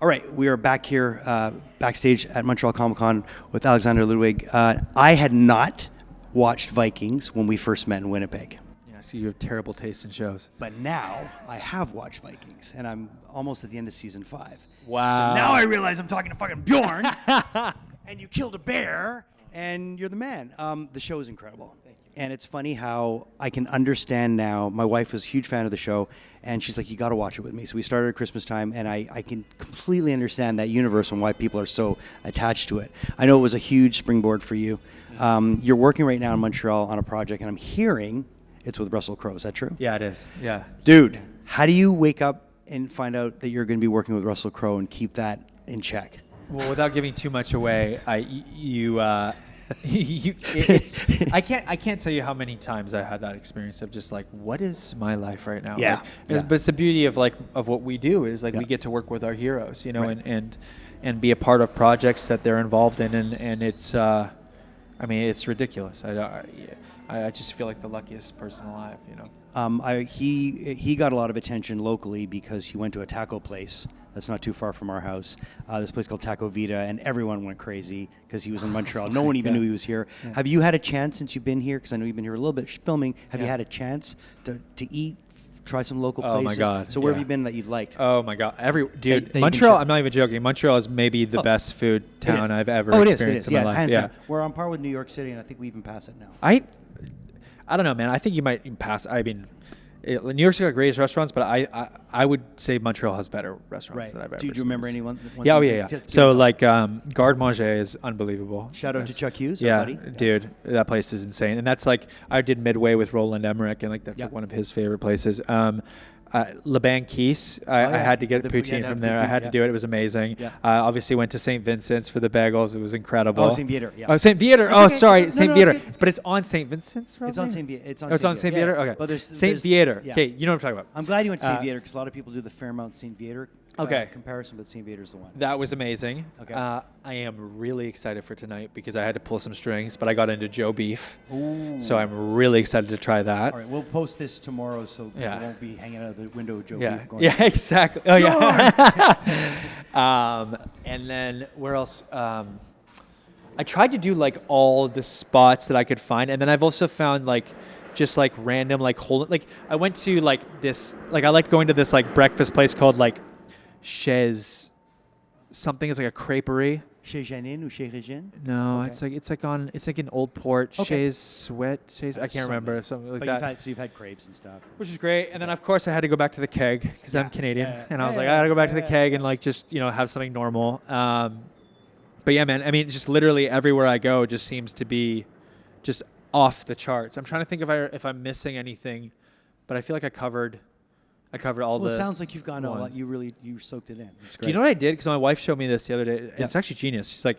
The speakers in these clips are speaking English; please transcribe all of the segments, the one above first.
All right, we are back here backstage at Montreal Comiccon with Alexander Ludwig. I had not watched Vikings when we first met in Winnipeg. Yeah, so you have terrible taste in shows. But now I have watched Vikings, and I'm almost at the end of season 5. Wow. So now I realize I'm talking to fucking Bjorn, and you killed a bear, and you're the man. The show is incredible. Thank you. And it's funny how I can understand now. My wife was a huge fan of the show, and she's like, you got to watch it with me. So we started at Christmas time, and I can completely understand that universe and why people are so attached to it. I know it was a huge springboard for you. You're working right now in Montreal on a project, and I'm hearing it's with Russell Crowe. Is that true? Yeah, it is. Yeah. Dude, how do you wake up and find out that you're going to be working with Russell Crowe and keep that in check? Well, without giving too much away, I can't tell you how many times I had that experience of just like, what is my life right now? Yeah. But it's the beauty of what we do is we get to work with our heroes, right. and be a part of projects that they're involved in, and it's it's ridiculous. I just feel like the luckiest person alive, He got a lot of attention locally because he went to a taco place that's not too far from our house. This place called Taco Vita, and everyone went crazy because he was in Montreal. No one even knew he was here. Yeah. Have you had a chance since you've been here? Because I know you've been here a little bit filming. Have you had a chance to eat, try some local places? Oh my God! So where have you been that you've liked? Oh my God! Montreal. I'm not even joking. Montreal is maybe the best food town I've ever experienced in my life. Hands down. We're on par with New York City, and I think we even pass it now. I don't know, man. I think you might even pass. I mean, New York's got greatest restaurants, but I would say Montreal has better restaurants than I've ever. Do you remember anyone? Yeah. So Garde Manger is unbelievable. Shout out to Chuck Hughes, buddy. Dude, that place is insane. And that's I did Midway with Roland Emmerich, and that's one of his favorite places. Le Banquise, I had to get poutine from there. I had to do it. It was amazing. Yeah. Obviously went to St. Vincent's for the bagels. It was incredible. Oh, St. Viator. Yeah. Oh, St. Viator. That's okay. Sorry, St. Viator. Okay. But it's on St. Vincent's. It's on St. Viator. It's on St. Viator. Okay. But St. Viator. Yeah. Okay, you know what I'm talking about. I'm glad you went to St. Viator because a lot of people do the Fairmount St. Viator comparison, but St. Viator's the one. That was amazing. Okay. I am really excited for tonight because I had to pull some strings, but I got into Joe Beef. Ooh. So I'm really excited to try that. All right, we'll post this tomorrow so people won't be hanging out of the window of Joe Beef going, yeah, exactly. Oh, yeah. And then where else? I tried to do all the spots that I could find, and then I've also found just random I went to this I like going to this breakfast place called Chez something. It's like a creperie. Chez Janine or Chez Regine? No, okay. it's like an old port. Okay. Chez Sweat. I can't remember something like that. You've had crepes and stuff, which is great. And then of course I had to go back to the keg because I'm Canadian, and I was I gotta go back to the keg and just have something normal. But yeah, man. I mean, just literally everywhere I go just seems to be just off the charts. I'm trying to think if I'm missing anything, but I feel like I covered all the. Well, it sounds like you've gone all. You soaked it in. It's great. Do you know what I did? Because my wife showed me this the other day. It's actually genius. She's like,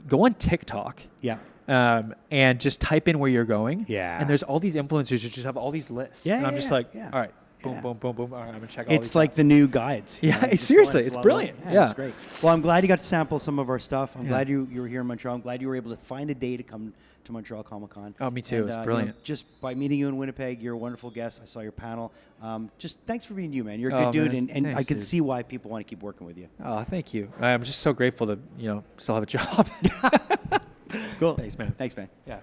go on TikTok. Yeah. And just type in where you're going. Yeah. And there's all these influencers who just have all these lists. Yeah. And I'm just all right. Boom, boom, boom, boom. All right, I'm gonna check all these. It's like the new guides. Yeah, seriously, it's brilliant. Yeah, it's great. Well, I'm glad you got to sample some of our stuff. I'm glad you were here in Montreal. I'm glad you were able to find a day to come to Montreal Comic-Con. Oh, me too. It's brilliant. Just by meeting you in Winnipeg, you're a wonderful guest. I saw your panel. Just thanks for being you, man. You're a good dude, and thanks, I can see why people want to keep working with you. Oh, thank you. I'm just so grateful to still have a job. Cool. Thanks, man. Thanks, man. Yeah.